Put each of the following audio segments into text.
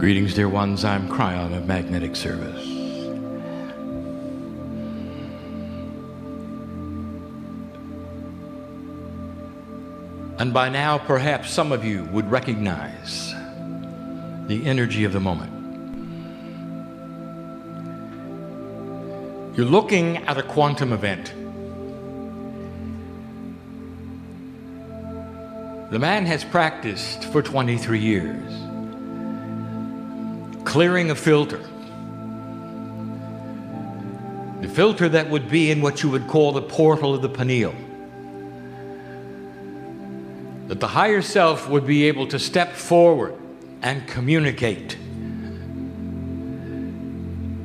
Greetings, dear ones. I'm Kryon of Magnetic Service. And by now, perhaps some of you would recognize the energy of the moment. You're looking at a quantum event. The man has practiced for 23 years, clearing a filter. The filter that would be in what you would call the portal of the pineal. That the higher self would be able to step forward and communicate.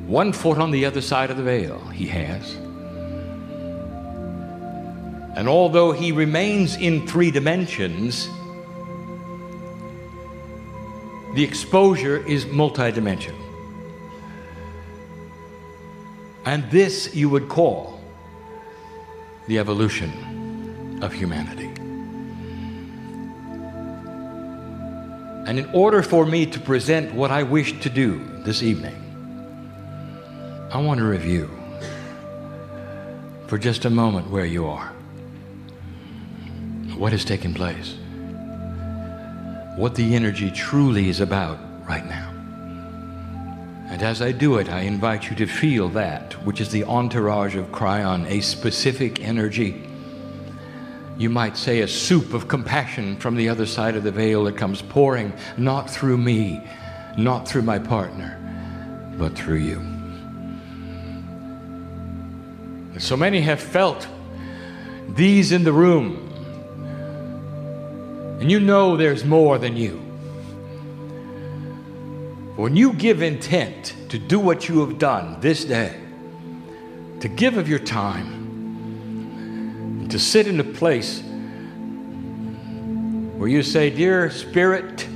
One foot on the other side of the veil, he has. And although he remains in 3 dimensions, the exposure is multidimensional. And this you would call the evolution of humanity. And in order for me to present what I wish to do this evening, I want to review for just a moment where you are. What has taken place? What the energy truly is about right now. And as I do it, I invite you to feel that, which is the entourage of Kryon, a specific energy. You might say a soup of compassion from the other side of the veil that comes pouring, not through me, not through my partner, but through you. And so many have felt these in the room. And you know there's more than you. When you give intent to do what you have done this day, to give of your time, to sit in a place where you say, Dear Spirit,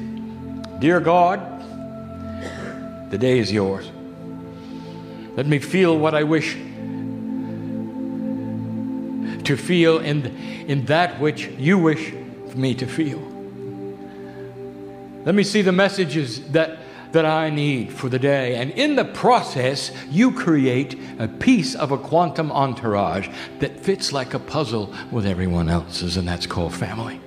dear God, the day is yours. Let me feel what I wish to feel in that which you wish me to feel. Let me see the messages that I need for the day. And in the process, you create a piece of a quantum entourage that fits like a puzzle with everyone else's, and that's called family.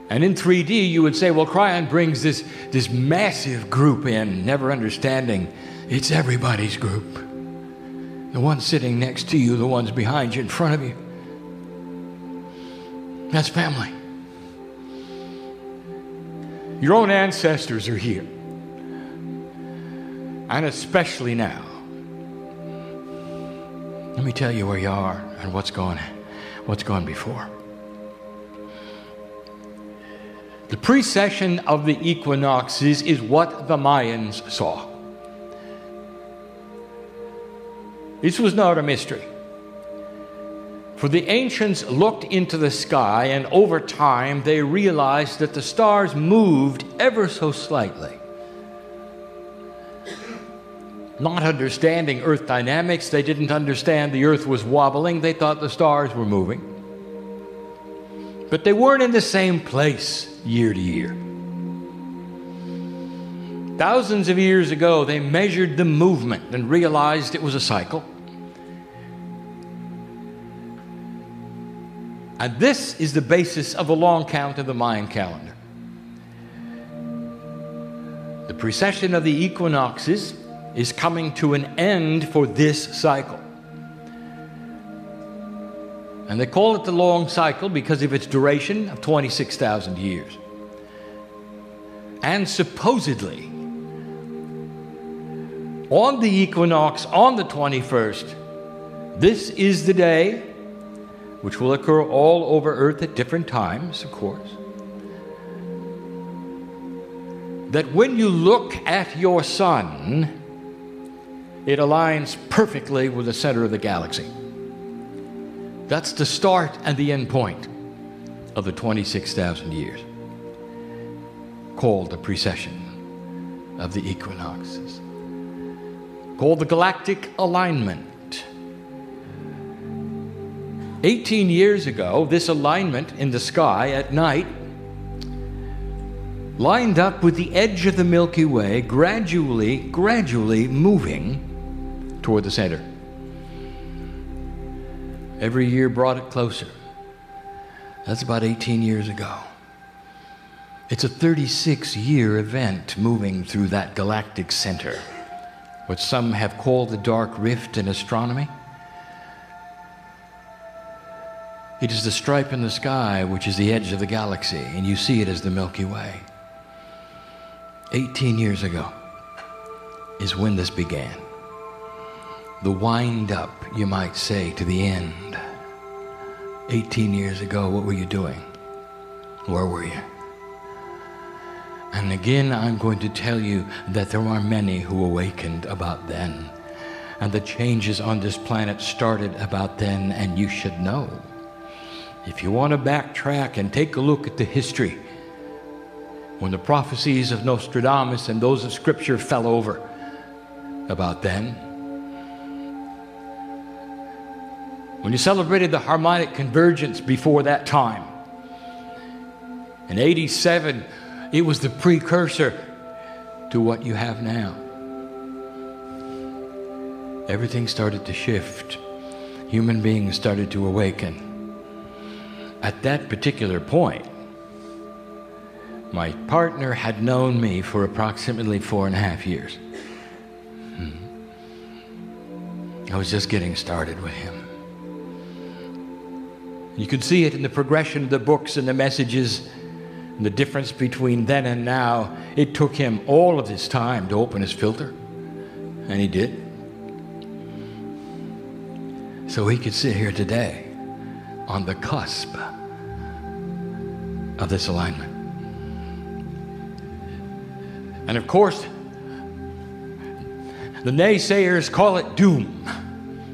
And in 3D, you would say, well, Kryon brings this massive group in, never understanding it's everybody's group. The ones sitting next to you, the ones behind you, in front of you. That's family. Your own ancestors are here. And especially now. Let me tell you where you are and what's gone before. The precession of the equinoxes is what the Mayans saw. This was not a mystery. For the ancients looked into the sky, and over time they realized that the stars moved ever so slightly. Not understanding earth dynamics, they didn't understand the earth was wobbling. They thought the stars were moving. But they weren't in the same place year to year. Thousands of years ago, they measured the movement and realized it was a cycle. And this is the basis of the long count of the Mayan calendar. The precession of the equinoxes is coming to an end for this cycle. And they call it the long cycle because of its duration of 26,000 years. And supposedly, on the equinox, on the 21st, this is the day, which will occur all over Earth at different times, of course, that when you look at your sun, it aligns perfectly with the center of the galaxy. That's the start and the end point of the 26,000 years, called the precession of the equinoxes, called the galactic alignment. 18 years ago, this alignment in the sky at night lined up with the edge of the Milky Way, gradually moving toward the center. Every year brought it closer. That's about 18 years ago. It's a 36-year event moving through that galactic center, what some have called the dark rift in astronomy. It is the stripe in the sky which is the edge of the galaxy, and you see it as the Milky Way. 18 years ago is when this began. The wind up, you might say, to the end. 18 years ago, what were you doing? Where were you? And again, I'm going to tell you that there are many who awakened about then. And the changes on this planet started about then, and you should know. If you want to backtrack and take a look at the history, when the prophecies of Nostradamus and those of Scripture fell over about then, when you celebrated the harmonic convergence before that time, in 87, it was the precursor to what you have now. Everything started to shift. Human beings started to awaken. At that particular point, my partner had known me for approximately 4.5 years. I was just getting started with him. You can see it in the progression of the books and the messages, and the difference between then and now. It took him all of this time to open his filter, and he did. So he could sit here today on the cusp of this alignment. And of course, the naysayers call it doom.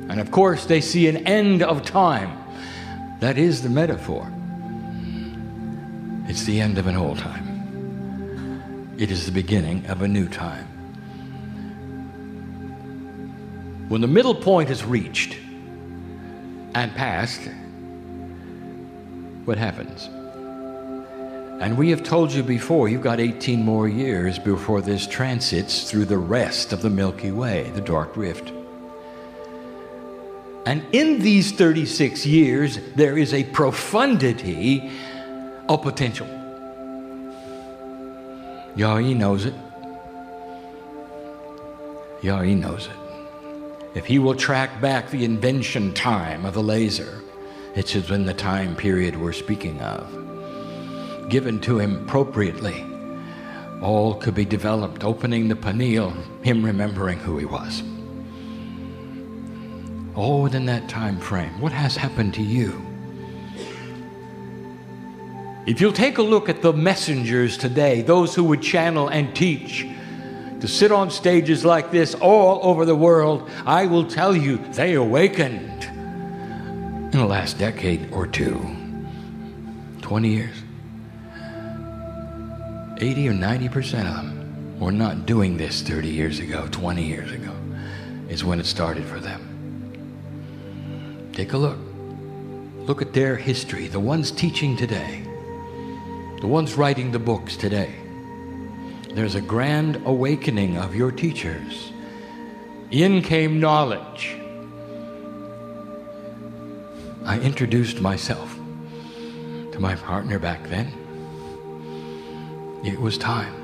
And of course, they see an end of time. That is the metaphor. It's the end of an old time. It is the beginning of a new time. When the middle point is reached and passed, what happens? And we have told you before, you've got 18 more years before this transits through the rest of the Milky Way, the dark rift. And in these 36 years, there is a profundity of potential. Yahweh knows it. Yahweh knows it. If he will track back the invention time of the laser, it's in the time period we're speaking of. Given to him appropriately, all could be developed, opening the pineal, him remembering who he was. All within that time frame. What has happened to you? If you'll take a look at the messengers today, those who would channel and teach, to sit on stages like this all over the world, I will tell you, they awakened in the last decade or two. 20 years. 80 or 90% of them were not doing this 30 years ago, 20 years ago, is when it started for them. Take a look. Look at their history, the ones teaching today, the ones writing the books today. There's a grand awakening of your teachers. In came knowledge. I introduced myself to my partner back then. It was time.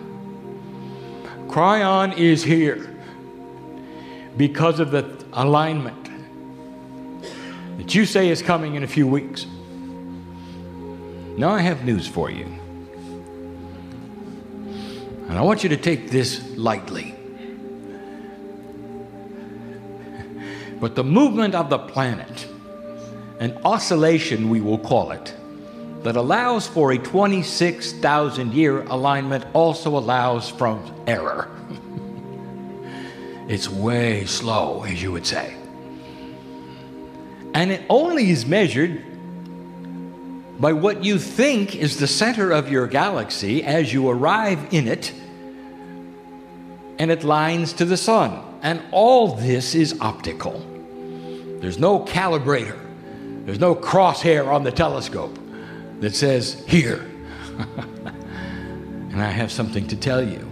Kryon is here because of the alignment that you say is coming in a few weeks. Now I have news for you. And I want you to take this lightly. But the movement of the planet, an oscillation we will call it, that allows for a 26,000-year alignment also allows from error. It's way slow, as you would say. And it only is measured by what you think is the center of your galaxy as you arrive in it, and it lines to the sun. And all this is optical. There's no calibrator. There's no crosshair on the telescope that says, here. And And I have something to tell you.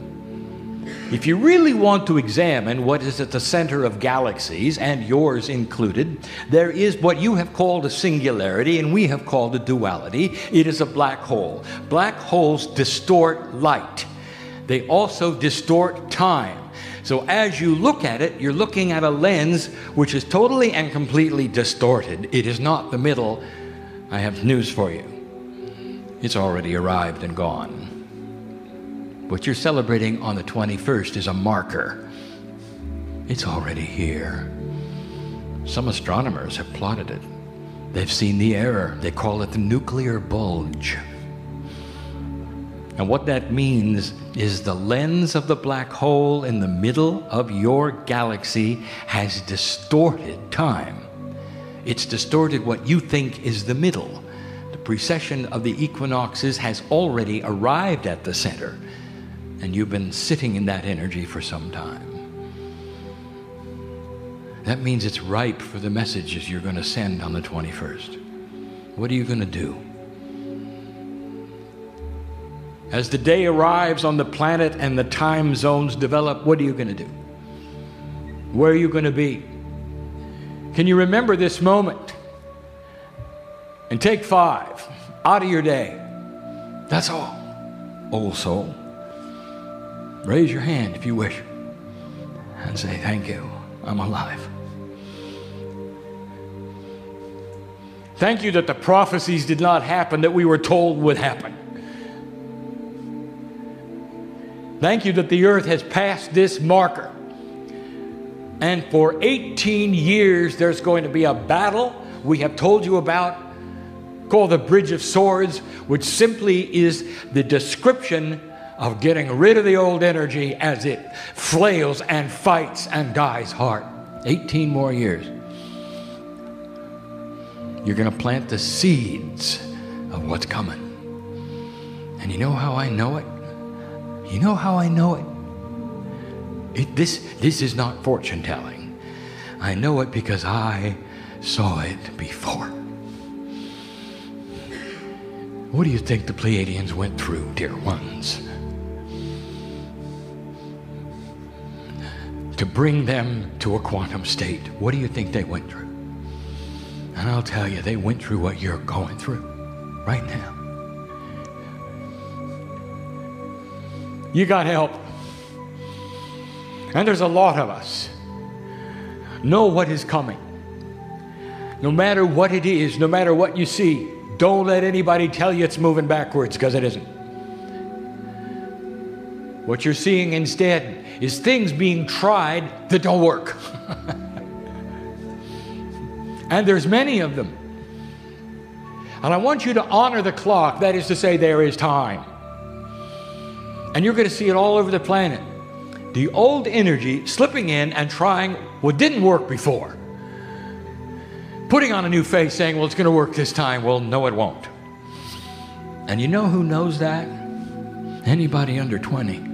If you really want to examine what is at the center of galaxies, and yours included, there is what you have called a singularity and we have called a duality. It is a black hole. Black holes distort light. They also distort time. So as you look at it, you're looking at a lens which is totally and completely distorted. It is not the middle. I have news for you. It's already arrived and gone. What you're celebrating on the 21st is a marker. It's already here. Some astronomers have plotted it. They've seen the error. They call it the nuclear bulge. And what that means is the lens of the black hole in the middle of your galaxy has distorted time. It's distorted what you think is the middle. The precession of the equinoxes has already arrived at the center. And you've been sitting in that energy for some time. That means it's ripe for the messages you're going to send on the 21st. What are you going to do? As the day arrives on the planet and the time zones develop, what are you going to do? Where are you going to be? Can you remember this moment? And take 5 out of your day. That's all. Old soul. Raise your hand if you wish and say, thank you, I'm alive. Thank you that the prophecies did not happen that we were told would happen. Thank you that the earth has passed this marker. And for 18 years, there's going to be a battle we have told you about called the Bridge of Swords, which simply is the description of getting rid of the old energy as it flails and fights and dies hard. 18 more years. You're going to plant the seeds of what's coming. And you know how I know it? You know how I know it? This is not fortune telling. I know it because I saw it before. What do you think the Pleiadians went through, dear ones? To bring them to a quantum state. What do you think they went through? And I'll tell you, they went through what you're going through right now. You got help. And there's a lot of us. Know what is coming. No matter what it is, no matter what you see, don't let anybody tell you it's moving backwards, because it isn't. What you're seeing instead is things being tried that don't work. And there's many of them. And I want you to honor the clock. That is to say, there is time. And you're going to see it all over the planet. The old energy slipping in and trying what didn't work before. Putting on a new face saying, well, it's going to work this time. Well, no, it won't. And you know who knows that? Anybody under 20.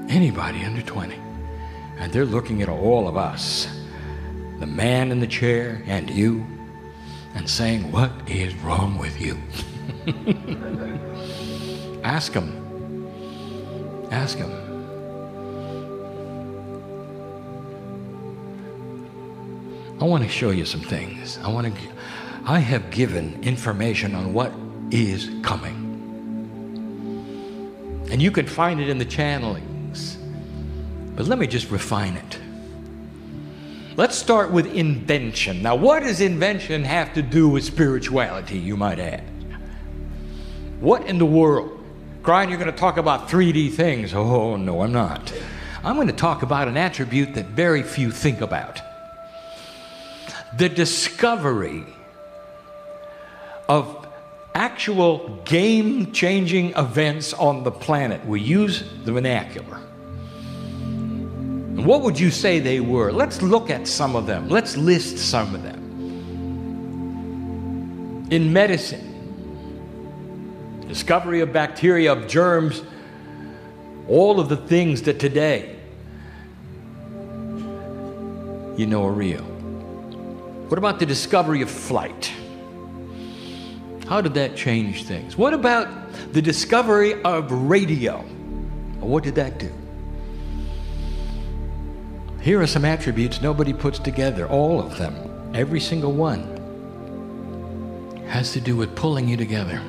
Anybody under 20. And they're looking at all of us, the man in the chair and you, and saying, what is wrong with you? Ask them. Ask them. I want to show you some things. I have given information on what is coming. And you can find it in the channelings. But let me just refine it. Let's start with invention. Now, what does invention have to do with spirituality, you might ask? What in the world? Kryon, you're going to talk about 3D things. Oh, no, I'm not. I'm going to talk about an attribute that very few think about. The discovery of actual game-changing events on the planet. We use the vernacular. And what would you say they were? Let's look at some of them. Let's list some of them. In medicine, discovery of bacteria, of germs, all of the things that today you know are real. What about the discovery of flight? How did that change things? What about the discovery of radio? What did that do? Here are some attributes nobody puts together. All of them, every single one, has to do with pulling you together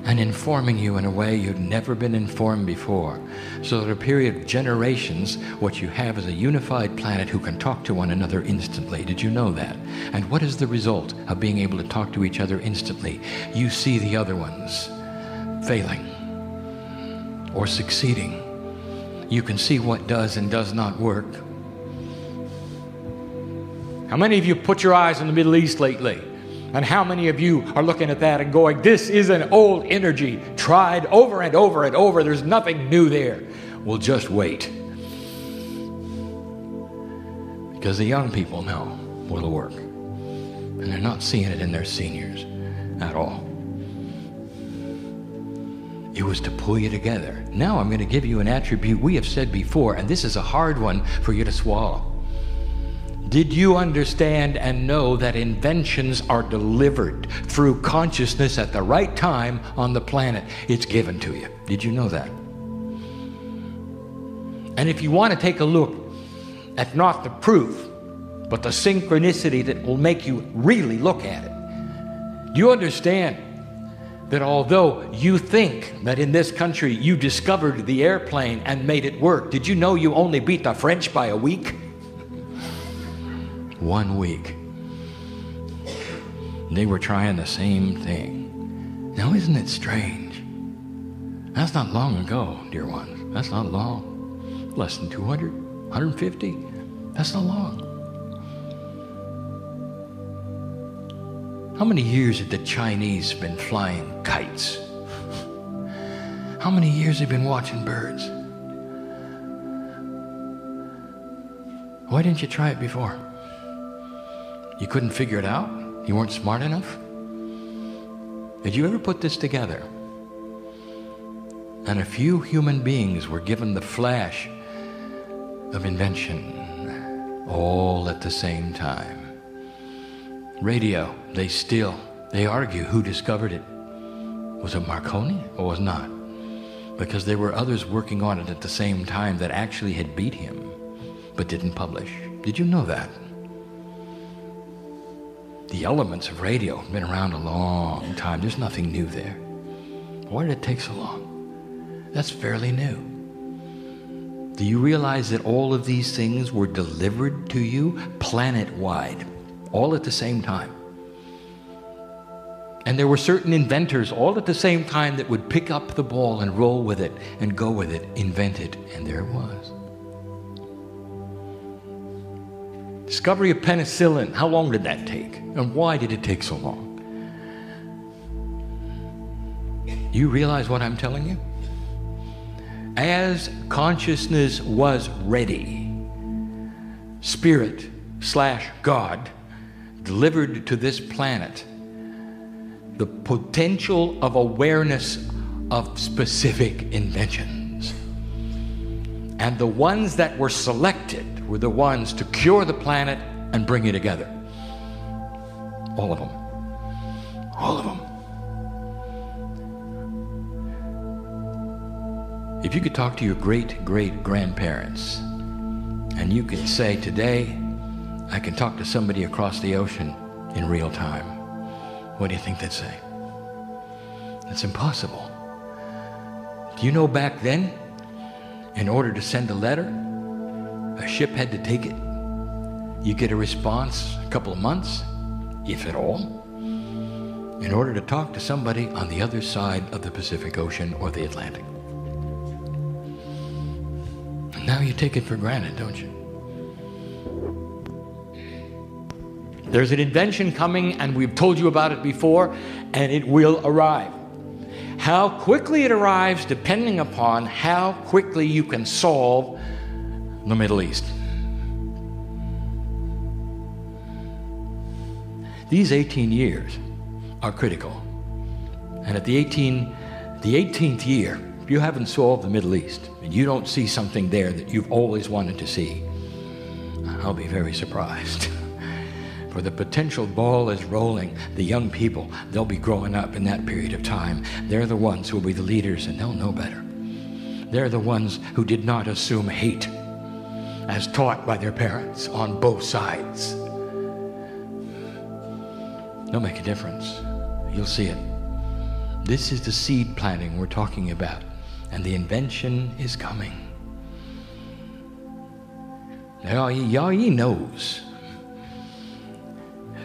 and informing you in a way you'd never been informed before. So that a period of generations, what you have is a unified planet who can talk to one another instantly. Did you know that? And what is the result of being able to talk to each other instantly? You see the other ones failing or succeeding. You can see what does and does not work. How many of you put your eyes on the Middle East lately? And how many of you are looking at that and going, this is an old energy, tried over and over and over. There's nothing new there. Well, just wait. Because the young people know what'll work. And they're not seeing it in their seniors at all. It was to pull you together. Now I'm going to give you an attribute we have said before, and this is a hard one for you to swallow. Did you understand and know that inventions are delivered through consciousness at the right time on the planet? It's given to you. Did you know that? And if you want to take a look at not the proof, but the synchronicity that will make you really look at it, do you understand that although you think that in this country you discovered the airplane and made it work, did you know you only beat the French by a week? 1 week. They were trying the same thing. Now, isn't it strange? That's not long ago, dear ones. That's not long. Less than 200, 150. That's not long. How many years have the Chinese been flying kites? How many years have they been watching birds? Why didn't you try it before? You couldn't figure it out? You weren't smart enough? Did you ever put this together? And a few human beings were given the flash of invention all at the same time. Radio, they argue who discovered it. Was it Marconi or was not? Because there were others working on it at the same time that actually had beat him, but didn't publish. Did you know that? The elements of radio have been around a long time. There's nothing new there. Why did it take so long? That's fairly new. Do you realize that all of these things were delivered to you planet-wide, all at the same time? And there were certain inventors all at the same time that would pick up the ball and roll with it and go with it, invent it, and there it was. Discovery of penicillin, how long did that take? And why did it take so long? Do you realize what I'm telling you? As consciousness was ready, Spirit/God delivered to this planet the potential of awareness of specific inventions. And the ones that were selected were the ones to cure the planet and bring it together. All of them. All of them. If you could talk to your great-great-grandparents and you could say, today, I can talk to somebody across the ocean in real time, what do you think they'd say? It's impossible. Do you know back then, in order to send a letter, a ship had to take it. You get a response a couple of months, if at all, in order to talk to somebody on the other side of the Pacific Ocean or the Atlantic. And now you take it for granted, don't you? There's an invention coming, and we've told you about it before, and it will arrive. How quickly it arrives depending upon how quickly you can solve the Middle East. These 18 years are critical. And at the 18th year, if you haven't solved the Middle East, and you don't see something there that you've always wanted to see, I'll be very surprised. where the potential ball is rolling. The young people, they'll be growing up in that period of time. They're the ones who will be the leaders, and they'll know better. They're the ones who did not assume hate as taught by their parents on both sides. They'll make a difference. You'll see it. This is the seed planting we're talking about, and the invention is coming. Now, he knows,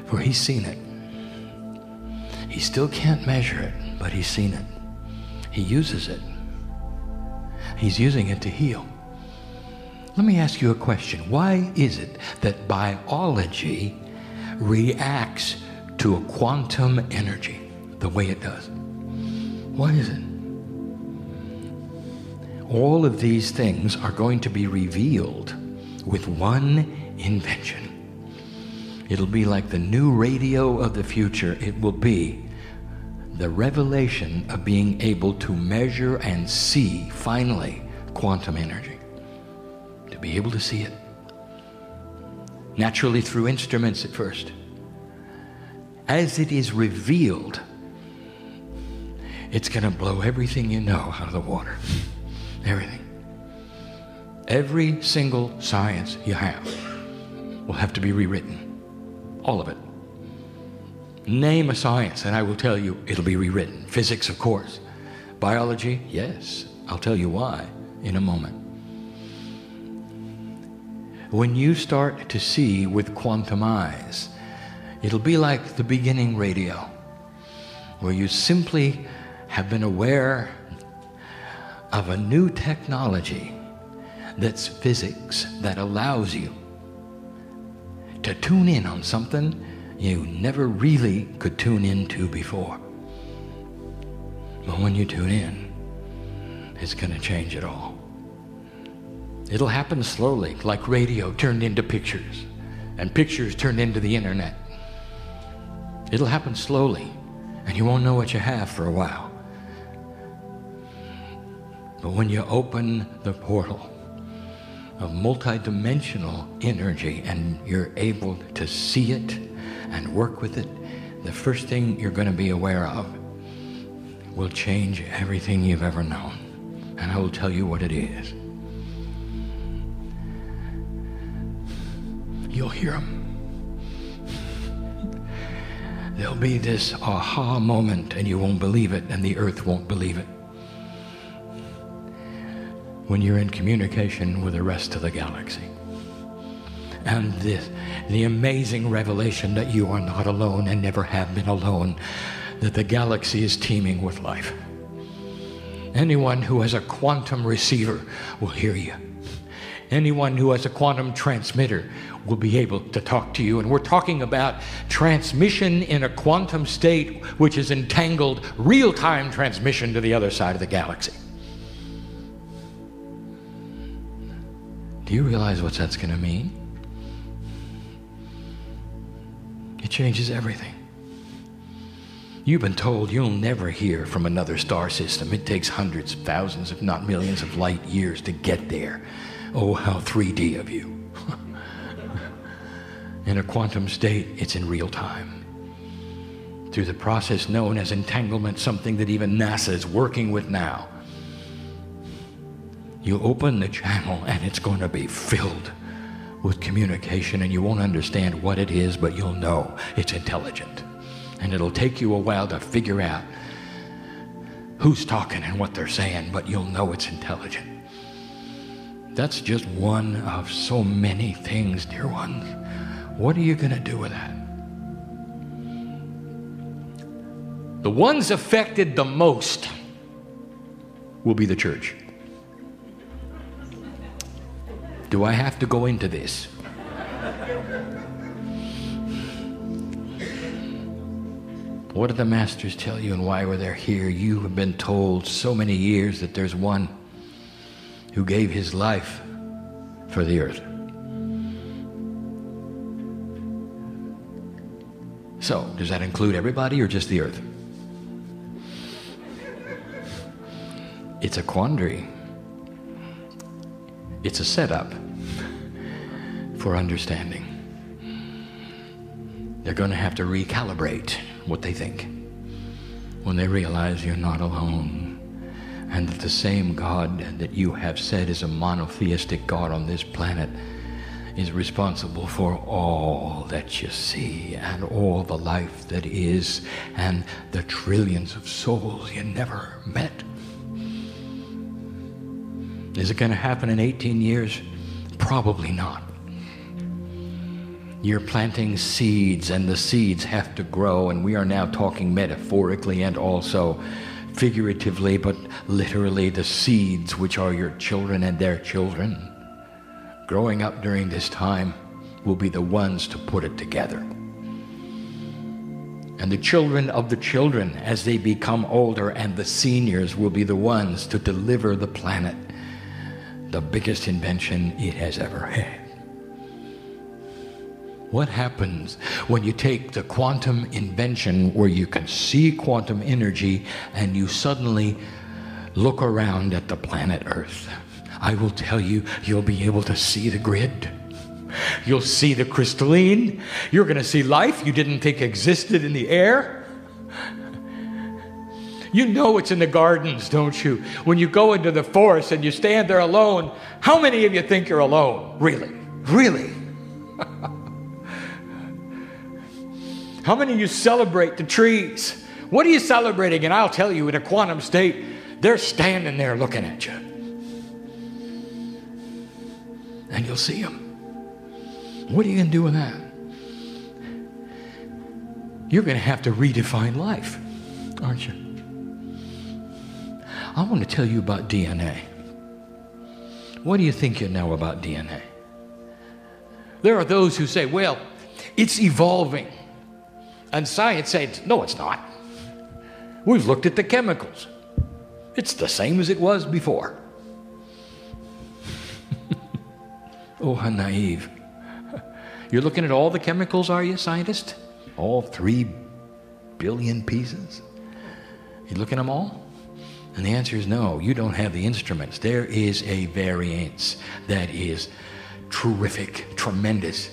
for he's seen it. He still can't measure it, but he's seen it. He uses it. He's using it to heal. Let me ask you a question. Why is it that biology reacts to a quantum energy the way it does? Why is it? All of these things are going to be revealed with one invention. It'll be like the new radio of the future. It will be the revelation of being able to measure and see, finally, quantum energy. To be able to see it. Naturally through instruments at first. As it is revealed, it's going to blow everything you know out of the water. Everything. Every single science you have will have to be rewritten. All of it. Name a science and I will tell you it'll be rewritten. Physics, of course. Biology, yes. I'll tell you why in a moment. When you start to see with quantum eyes, it'll be like the beginning radio, where you simply have been aware of a new technology that's physics that allows you to tune in on something you never really could tune into before. But when you tune in, it's going to change it all. It'll happen slowly, like radio turned into pictures, and pictures turned into the internet. It'll happen slowly, and you won't know what you have for a while. But when you open the portal of multidimensional energy and you're able to see it and work with it, the first thing you're going to be aware of will change everything you've ever known. And I will tell you what it is. You'll hear them. There'll be this aha moment and you won't believe it, and the earth won't believe it. When you're in communication with the rest of the galaxy. And the amazing revelation that you are not alone and never have been alone, that the galaxy is teeming with life. Anyone who has a quantum receiver will hear you. Anyone who has a quantum transmitter will be able to talk to you. And we're talking about transmission in a quantum state, which is entangled real-time transmission to the other side of the galaxy. Do you realize what that's going to mean? It changes everything. You've been told you'll never hear from another star system. It takes hundreds of thousands, if not millions of light years to get there. Oh, how 3D of you. In a quantum state, it's in real time. Through the process known as entanglement, something that even NASA is working with now. You open the channel and it's going to be filled with communication, and you won't understand what it is, but you'll know it's intelligent. And it'll take you a while to figure out who's talking and what they're saying, but you'll know it's intelligent. That's just one of so many things, dear ones. What are you going to do with that? The ones affected the most will be the church. Do I have to go into this? What did the masters tell you and why were they here? You have been told so many years that there's one who gave his life for the earth. So, does that include everybody or just the earth? It's a quandary. It's a setup for understanding. they're going to have to recalibrate what they think when they realize you're not alone, and that the same God that you have said is a monotheistic God on this planet is responsible for all that you see and all the life that is and the trillions of souls you never met. Is it going to happen in 18 years? Probably not. You're planting seeds, and the seeds have to grow, and we are now talking metaphorically and also figuratively, but literally the seeds which are your children and their children growing up during this time will be the ones to put it together. And the children of the children, as they become older, and the seniors will be the ones to deliver the planet the biggest invention it has ever had. What happens when you take the quantum invention where you can see quantum energy and you suddenly look around at the planet Earth? I will tell you, you'll be able to see the grid. You'll see the crystalline. You're going to see life you didn't think existed in the air. You know it's in the gardens, don't you? When you go into the forest and you stand there alone, how many of you think you're alone? Really? Really? How many of you celebrate the trees? What are you celebrating? And I'll tell you, in a quantum state, they're standing there looking at you. And you'll see them. What are you going to do with that? You're going to have to redefine life, aren't you? I want to tell you about DNA. What do you think you know about DNA? There are those who say, well, it's evolving. And science says, no, it's not. We've looked at the chemicals. It's the same as it was before. Oh, how naive. You're looking at all the chemicals, are you, scientist? All 3 billion pieces? You looking at them all? And the answer is no, you don't have the instruments. There is a variance that is terrific, tremendous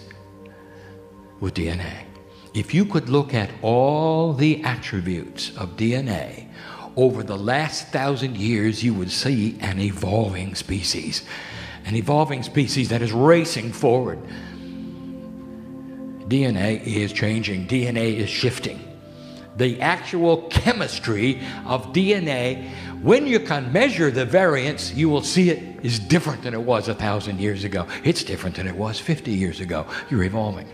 with DNA. If you could look at all the attributes of DNA over the last 1,000 years, you would see an evolving species. An evolving species that is racing forward. DNA is changing. DNA is shifting. The actual chemistry of DNA, when you can measure the variance, you will see it is different than it was 1,000 years ago. It's different than it was 50 years ago. You're evolving.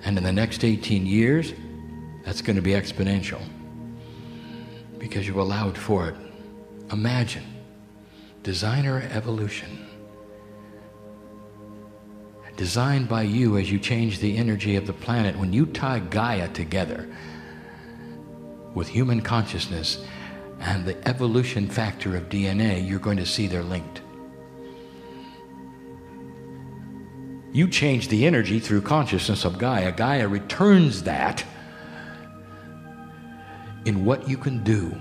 And in the next 18 years, that's going to be exponential because you allowed for it. Imagine designer evolution. Designed by you as you change the energy of the planet. When you tie Gaia together with human consciousness and the evolution factor of DNA, you're going to see they're linked. You change the energy through consciousness of Gaia. Gaia returns that in what you can do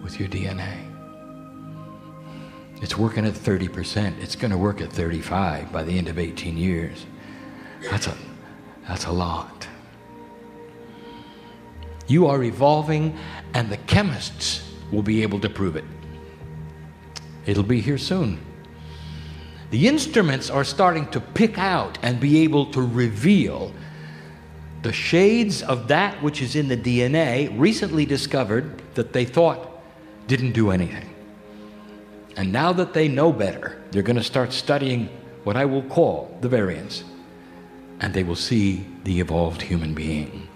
with your DNA. It's working at 30%. It's going to work at 35% by the end of 18 years. That's a lot. You are evolving, and the chemists will be able to prove it. It'll be here soon. The instruments are starting to pick out and be able to reveal the shades of that which is in the DNA recently discovered that they thought didn't do anything. And now that they know better, they're going to start studying what I will call the variance. And they will see the evolved human being.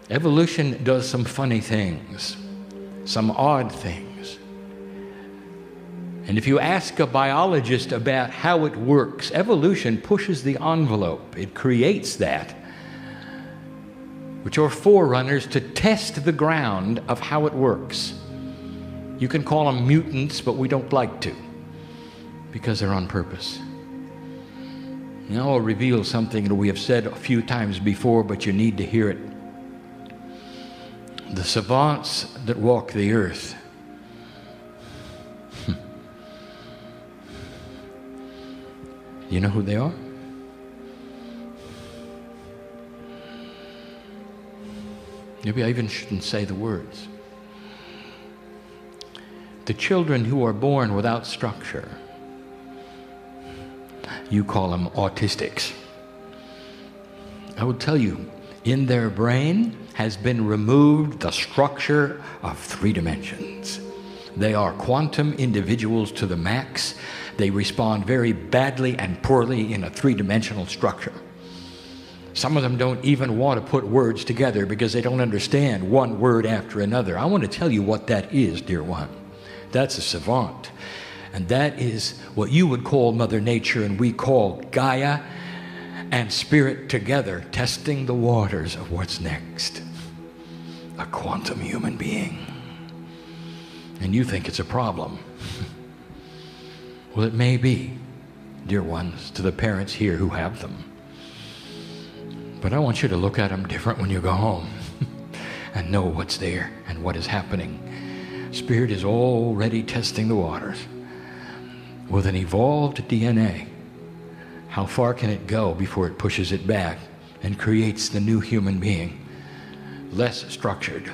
Evolution does some funny things, some odd things. And if you ask a biologist about how it works, evolution pushes the envelope. It creates that, which are forerunners to test the ground of how it works. You can call them mutants, but we don't like to, because they're on purpose. Now I'll reveal something that we have said a few times before, but you need to hear it. The savants that walk the earth, you know who they are? Maybe I even shouldn't say the words. The children who are born without structure, you call them autistics. I will tell you, in their brain has been removed the structure of 3 dimensions. They are quantum individuals to the max. They respond very badly and poorly in a 3-dimensional structure. Some of them don't even want to put words together because they don't understand one word after another. I want to tell you what that is, dear one. That's a savant. And that is what you would call Mother Nature and we call Gaia and Spirit together, testing the waters of what's next. A quantum human being. And you think it's a problem. Well, it may be, dear ones, to the parents here who have them. But I want you to look at them different when you go home and know what's there and what is happening. Spirit is already testing the waters. With an evolved DNA, how far can it go before it pushes it back and creates the new human being? Less structured.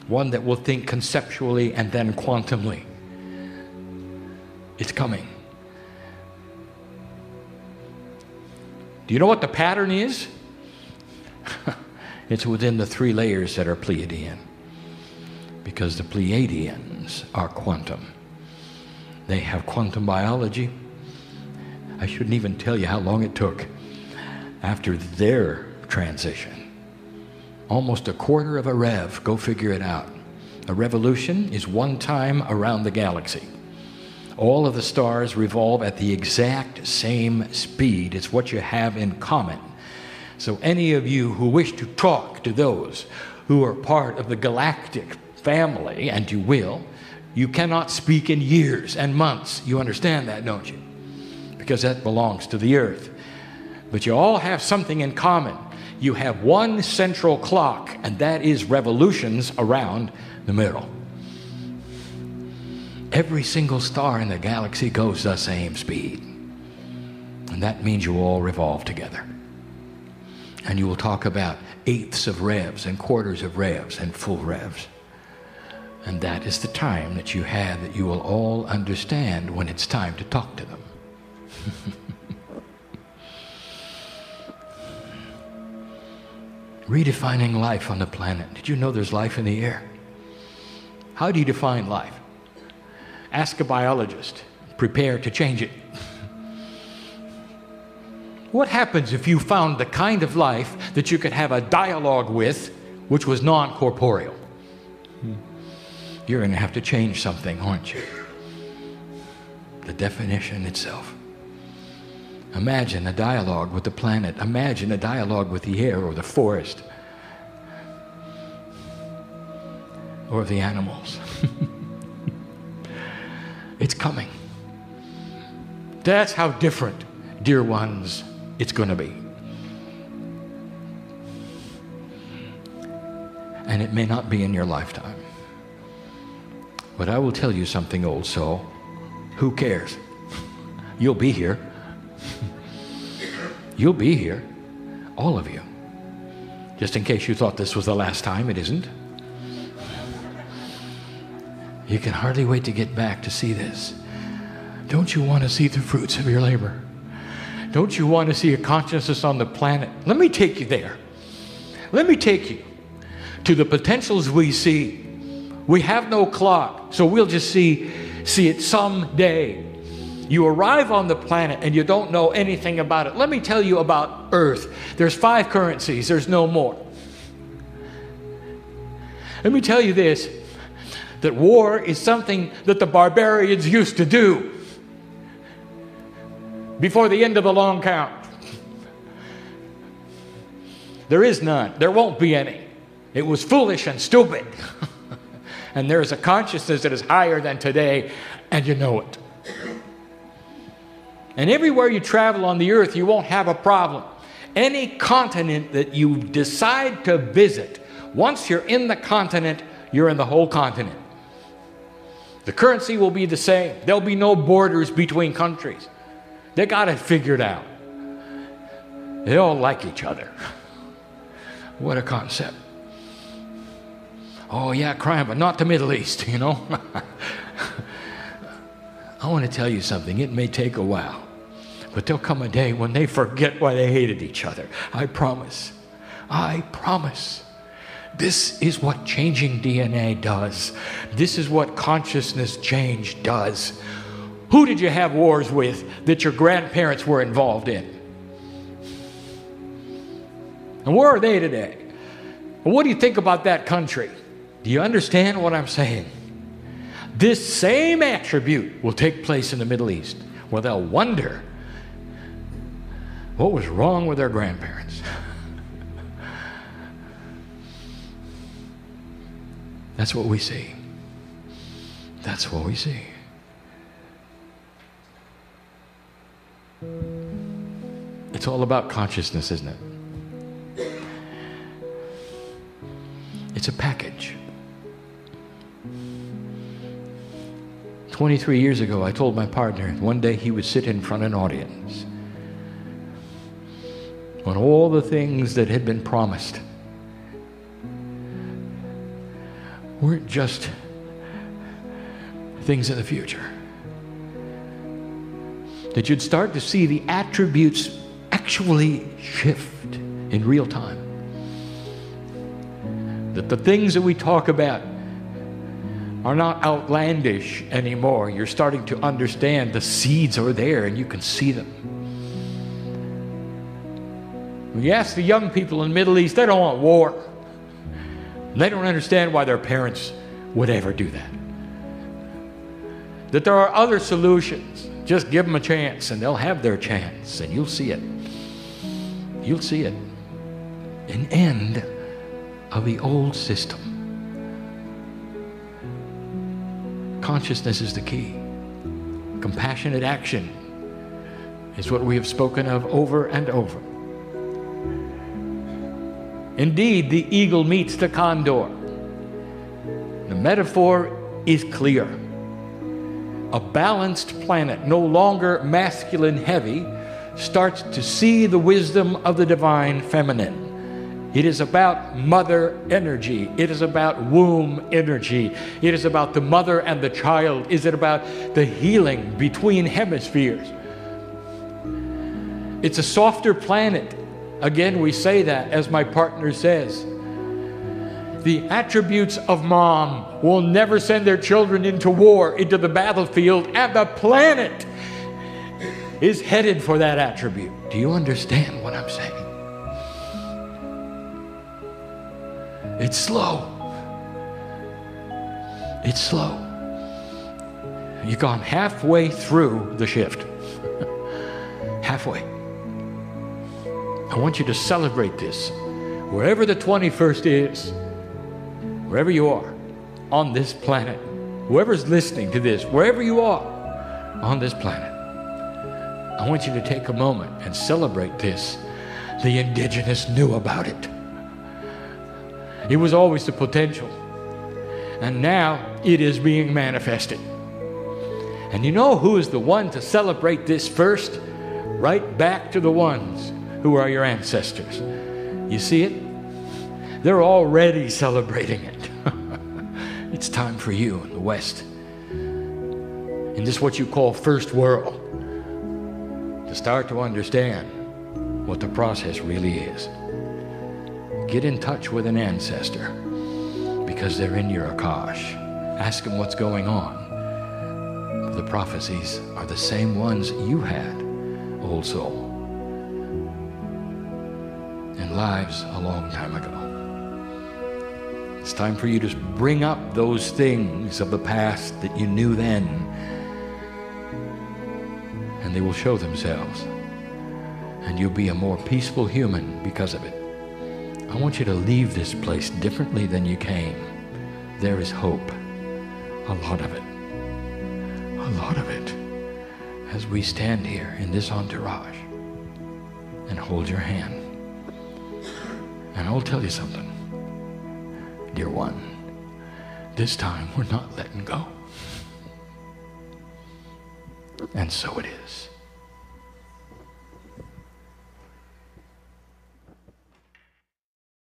One that will think conceptually and then quantumly. It's coming. Do you know what the pattern is? It's within the 3 layers that are Pleiadian. Because the Pleiadians are quantum. They have quantum biology. I shouldn't even tell you how long it took after their transition. Almost a quarter of a rev. Go figure it out. A revolution is 1 time around the galaxy. All of the stars revolve at the exact same speed. It's what you have in common. So any of you who wish to talk to those who are part of the galactic family, and you will, you cannot speak in years and months. You understand that, don't you? Because that belongs to the earth. But you all have something in common. You have one central clock, and that is revolutions around the middle. Every single star in the galaxy goes the same speed. And that means you all revolve together. And you will talk about 1/8 of revs and 1/4 of revs and full revs. And that is the time that you have that you will all understand when it's time to talk to them. Redefining life on the planet. Did you know there's life in the air? How do you define life? Ask a biologist. Prepare to change it. What happens if you found the kind of life that you could have a dialogue with which was non-corporeal? You're going to have to change something, aren't you? The definition itself. Imagine a dialogue with the planet. Imagine a dialogue with the air or the forest or the animals. It's coming. That's how different, dear ones, it's going to be. And it may not be in your lifetime. But I will tell you something, old soul. Who cares? You'll be here. You'll be here. All of you. Just in case you thought this was the last time, it isn't. You can hardly wait to get back to see this. Don't you want to see the fruits of your labor? Don't you want to see a consciousness on the planet? Let me take you there. Let me take you to the potentials we see. We have no clock, so we'll just see it someday. You arrive on the planet and you don't know anything about it. Let me tell you about Earth. There's 5 currencies. There's no more. Let me tell you this, that war is something that the barbarians used to do before the end of the long count. There is none. There won't be any. It was foolish and stupid. And there is a consciousness that is higher than today, and you know it. And everywhere you travel on the earth, you won't have a problem. Any continent that you decide to visit, once you're in the continent, you're in the whole continent. The currency will be the same. There'll be no borders between countries. They got it figured out. They all like each other. What a concept. Oh yeah, Kryon, but not the Middle East, you know. I want to tell you something. It may take a while, but there'll come a day when they forget why they hated each other. I promise. I promise. This is what changing DNA does. This is what consciousness change does. Who did you have wars with that your grandparents were involved in? And where are they today? And what do you think about that country? Do you understand what I'm saying? This same attribute will take place in the Middle East, where they'll wonder what was wrong with their grandparents. That's what we see. That's what we see. It's all about consciousness, isn't it? It's a package. 23 years ago, I told my partner one day he would sit in front of an audience when all the things that had been promised weren't just things in the future. That you'd start to see the attributes actually shift in real time. That the things that we talk about are not outlandish anymore. You're starting to understand the seeds are there and you can see them. When you ask the young people in the Middle East, they don't want war. They don't understand why their parents would ever do that. That there are other solutions. Just give them a chance and they'll have their chance and you'll see it. You'll see it. An end of the old system. Consciousness is the key. Compassionate action is what we have spoken of over and over. Indeed, the eagle meets the condor. The metaphor is clear. A balanced planet, no longer masculine heavy, starts to see the wisdom of the divine feminine. It is about mother energy. It is about womb energy. It is about the mother and the child. Is it about the healing between hemispheres? It's a softer planet. Again, we say that, as my partner says. The attributes of mom will never send their children into war, into the battlefield, and the planet is headed for that attribute. Do you understand what I'm saying? It's slow. It's slow. You've gone halfway through the shift. Halfway. I want you to celebrate this. Wherever the 21st is, wherever you are on this planet, whoever's listening to this, wherever you are on this planet, I want you to take a moment and celebrate this. The indigenous knew about it. It was always the potential. And now it is being manifested. And you know who is the one to celebrate this first? Right back to the ones who are your ancestors. You see it? They're already celebrating it. It's time for you in the West, in this what you call first world, to start to understand what the process really is. Get in touch with an ancestor because they're in your Akash. Ask them what's going on. The prophecies are the same ones you had, old soul, in lives a long time ago. It's time for you to bring up those things of the past that you knew then, and they will show themselves, and you'll be a more peaceful human because of it. I want you to leave this place differently than you came. There is hope. A lot of it. A lot of it. As we stand here in this entourage and hold your hand. And I'll tell you something, dear one. This time we're not letting go. And so it is.